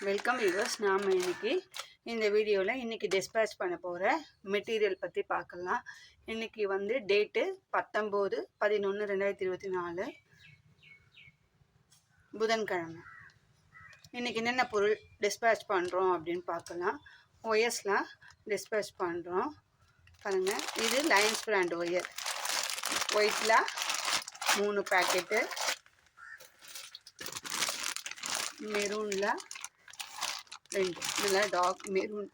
Welcome viewers. நாம் இன்னைக்கு இந்த வீடியோவில் இன்னைக்கு டிஸ்பேச் பண்ண போகிற மெட்டீரியல் பற்றி பார்க்கலாம். இன்னைக்கு வந்து டேட்டு 19/11/2024 புதன்கிழமை. இன்னைக்கு என்னென்ன பொருள் டிஸ்பேச் பண்ணுறோம் அப்படின்னு பார்க்கலாம். ஒயர்ஸ்லாம் டிஸ்பேச் பண்ணுறோம் பாருங்கள். இது லைன்ஸ் பிராண்ட் ஒயர். ஒயிட்டில் 3 பேக்கெட்டு, மெரூனில் 2, இதில் டார்க் மெரூன்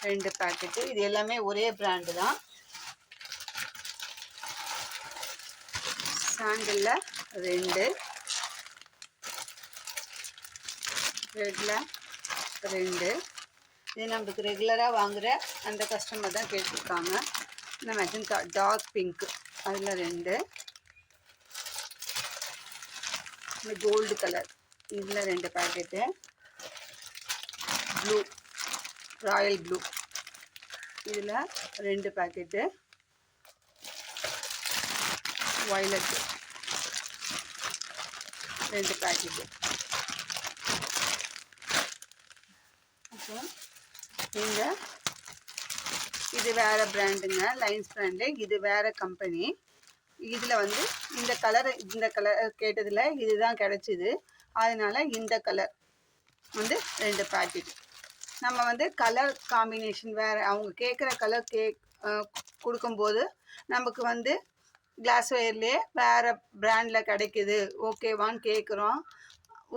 2 பேக்கெட்டு. இது எல்லாமே ஒரே பிராண்டு தான். சாண்டிலில் 2, ரெட்டில் 2. இது நம்மளுக்கு ரெகுலராக வாங்குகிற அந்த கஸ்டமர் தான் கேட்டிருக்காங்க. இந்த மெஜந்தா டார்க் பிங்க் அதில் 2, இந்த கோல்டு கலர் இதில் 2 பேக்கெட்டு, ப்ளூ ராயல் ப்ளூ இதில் 2 பேக்கெட்டு, வயலட் 2 பேக்கெட்டு. அப்புறம் இது வேறு பிராண்டுங்க, லைன்ஸ் பிராண்டு. இது வேறு கம்பெனி. இதில் வந்து இந்த கலர் கேட்டதில் இதுதான் கிடச்சிது. அதனால் இந்த கலர் வந்து 2 பேக்கெட். நம்ம வந்து கலர் காம்பினேஷன் வேறு அவங்க கேட்குற கலர் கொடுக்கும்போது நமக்கு வந்து கிளாஸ் ஒயர்லேயே வேறு பிராண்டில் கிடைக்கிது, ஓகேவான்னு கேட்குறோம்.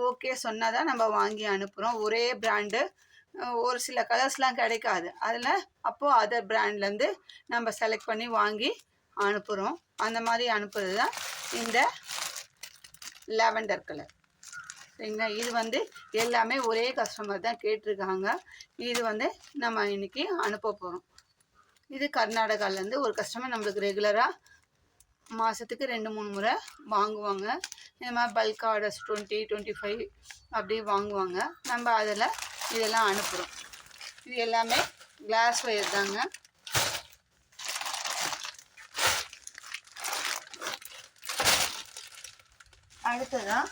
ஓகே சொன்னால் தான் நம்ம வாங்கி அனுப்புகிறோம். ஒரே பிராண்டு ஒரு சில கலர்ஸ்லாம் கிடைக்காது. அதில் அப்போது அதர் பிராண்ட்லேருந்து நம்ம செலக்ட் பண்ணி வாங்கி அனுப்புகிறோம். அந்த மாதிரி அனுப்புறது தான் இந்த லாவெண்டர் கலர். சரிங்களா? இது வந்து எல்லாமே ஒரே கஸ்டமர் தான் கேட்டிருக்காங்க. இது வந்து நம்ம இன்றைக்கி அனுப்ப போகிறோம். இது கர்நாடகாலேருந்து ஒரு கஸ்டமர் நம்மளுக்கு ரெகுலராக மாதத்துக்கு 2-3 முறை வாங்குவாங்க. இந்த மாதிரி பல்க் ஆர்டர்ஸ் 20-25 அப்படி வாங்குவாங்க. நம்ம அதில் இதெல்லாம் அனுப்புகிறோம். இது எல்லாமே கிளாஸ் ஒயர் தாங்க. அடுத்ததான்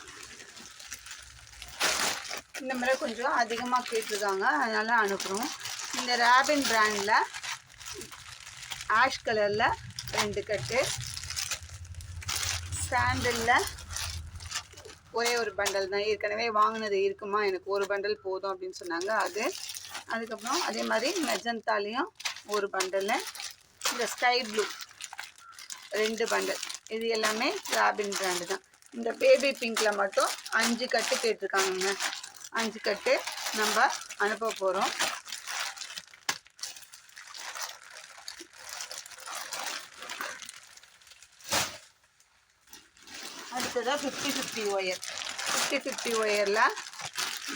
இந்த மாதிரி கொஞ்சம் அதிகமாக கேட்டிருக்காங்க, அதனால் அனுப்புகிறோம். இந்த ராபின் பிராண்டில் ஆஷ் கலரில் 2 கட்டு, சாண்டிலில் ஒரே ஒரு பண்டல் தான். ஏற்கனவே வாங்கினது இருக்குமா, எனக்கு ஒரு பண்டல் போதும் அப்படின்னு சொன்னாங்க. அதுக்கப்புறம் அதே மாதிரி மெஜந்தாலையும் ஒரு பண்டல், இந்த ஸ்கை ப்ளூ 2 பண்டல். இது எல்லாமே ராபின் பிராண்டு தான். இந்த பேபி பிங்க்கில் மட்டும் 5 கட்டு கேட்டிருக்காங்க. 5 கட்டு நம்ம அனுப்ப போகிறோம். அடுத்ததாக 50-50 ஒயர். 50-50 ஒயரில்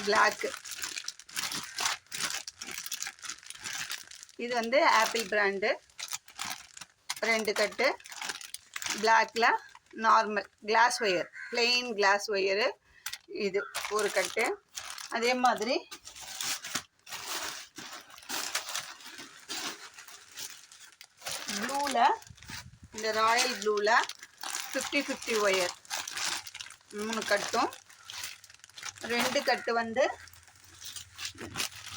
பிளாக்கு. இது வந்து ஆப்பிள் பிராண்டு. 2 கட்டு. பிளாக்கில் normal glass wire, plain glass wire இது ஒரு கட்டு. அதே மாதிரி ப்ளூவில் இந்த ராயல் ப்ளூவில் 50-50 ஒயர் 3 கட்டும். 2 கட்டு வந்து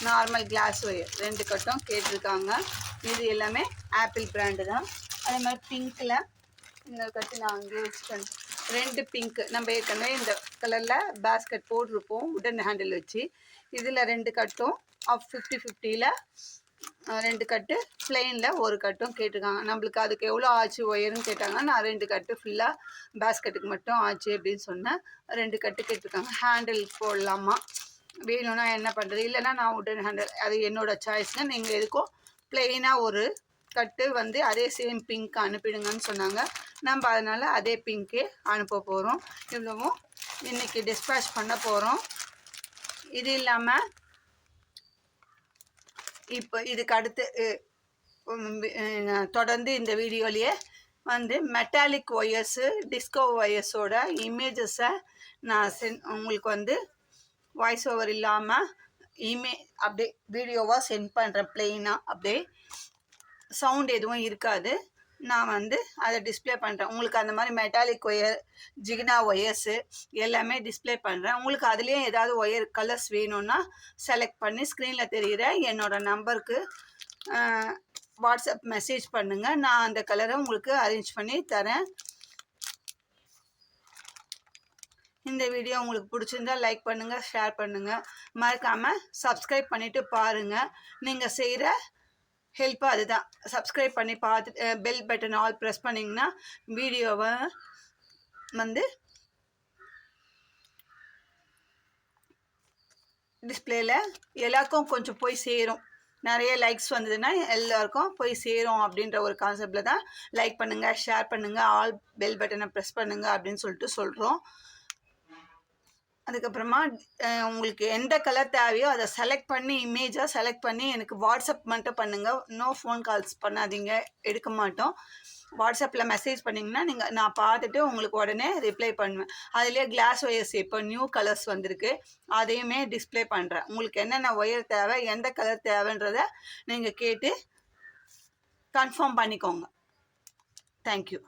நார்மல் கிளாஸ் ஒயர் 2 கட்டும் கேட்டிருக்காங்க. இது எல்லாமே ஆப்பிள் பிராண்டு தான். அதே மாதிரி பிங்க்கில் இந்த கட்டு நான் அங்கேயே வச்சுட்டேன். 2 பிங்க் நம்ம ஏற்கனவே இந்த கலரில் பேஸ்கெட் போட்டிருப்போம் உடன் ஹேண்டில் வச்சு. இதில் 2 கட்டும் 50-50ல் 2 கட்டு, பிளெயினில் ஒரு கட்டும் கேட்டிருக்காங்க. நம்மளுக்கு அதுக்கு எவ்வளோ ஆச்சு ஒயருன்னு கேட்டாங்க. நான் 2 கட்டு ஃபுல்லாக பேஸ்கெட்டுக்கு மட்டும் ஆச்சு அப்படின்னு சொன்னேன். 2 கட்டு கேட்டிருக்காங்க. ஹேண்டில் போடலாமா, வேணும்னா என்ன பண்ணுறது, இல்லைன்னா நான் உடன் ஹேண்டில், அது என்னோடய சாய்ஸ்ங்க. நீங்கள் எதுக்கும் பிளெயினாக ஒரு கட்டு வந்து அதே சேம் பிங்க் அனுப்பிடுங்கன்னு சொன்னாங்க. நம்ம அதனால் அதே பிங்க்கே அனுப்ப போகிறோம். இவ்வளவும் இன்றைக்கி டிஸ்பேச் பண்ண போகிறோம். இது இல்லாமல் இப்போ இதுக்கு அடுத்து தொடர்ந்து இந்த வீடியோலேயே வந்து மெட்டாலிக் ஒயர்ஸு, டிஸ்கோ ஒயர்ஸோட இமேஜஸை நான் உங்களுக்கு வந்து வாய்ஸ் ஓவர் இல்லாமல் அப்படியே வீடியோவாக சென்ட் பண்ணுறேன். பிளெயினாக அப்படியே சவுண்ட் எதுவும் இருக்காது. நான் வந்து அதை டிஸ்ப்ளே பண்ணுறேன். உங்களுக்கு அந்த மாதிரி மெட்டாலிக் ஒயர், ஜிகினா ஒயர்ஸு எல்லாமே டிஸ்ப்ளே பண்ணுறேன். உங்களுக்கு அதுலேயே ஏதாவது ஒயர் கலர்ஸ் வேணும்னா செலக்ட் பண்ணி ஸ்க்ரீனில் தெரிகிற என்னோட நம்பருக்கு வாட்ஸ்அப் மெசேஜ் பண்ணுங்கள். நான் அந்த கலரை உங்களுக்கு அரேஞ்ச் பண்ணி தரேன். இந்த வீடியோ உங்களுக்கு பிடிச்சிருந்தா லைக் பண்ணுங்கள், ஷேர் பண்ணுங்கள். மறக்காமல் சப்ஸ்கிரைப் பண்ணிவிட்டு பாருங்கள். நீங்கள் செய்கிற ஹெல்ப்பு அதுதான். சப்ஸ்கிரைப் பண்ணி பார்த்துட்டு பெல் பட்டன் ஆல் ப்ரெஸ் பண்ணிங்கன்னா வீடியோவை வந்து டிஸ்பிளேல எல்லாருக்கும் கொஞ்சம் போய் சேரும். நிறைய லைக்ஸ் வந்ததுன்னா எல்லாருக்கும் போய் சேரும் அப்படின்ற ஒரு கான்செப்டில் தான் லைக் பண்ணுங்கள், ஷேர் பண்ணுங்கள், ஆல் பெல் பட்டனை ப்ரெஸ் பண்ணுங்கள் அப்படின்னு சொல்லிட்டு சொல்கிறோம். அதுக்கப்புறமா உங்களுக்கு எந்த கலர் தேவையோ அதை செலக்ட் பண்ணி இமேஜாக செலக்ட் பண்ணி எனக்கு வாட்ஸ்அப் மட்டும் பண்ணுங்கள். நோ ஃபோன் கால்ஸ் பண்ணாதீங்க, எடுக்க மாட்டோம். வாட்ஸ்அப்பில் மெசேஜ் பண்ணிங்கன்னா நான் பார்த்துட்டு உங்களுக்கு உடனே ரிப்ளை பண்ணுவேன். அதுலேயே கிளாஸ் ஒயர்ஸ் இப்போ நியூ கலர்ஸ் வந்திருக்கு, அதையுமே டிஸ்ப்ளே பண்ணுறேன். உங்களுக்கு என்னென்ன ஒயர் தேவை, எந்த கலர் தேவைன்றதை நீங்கள் கேட்டு கன்ஃபார்ம் பண்ணிக்கோங்க. தேங்க்யூ.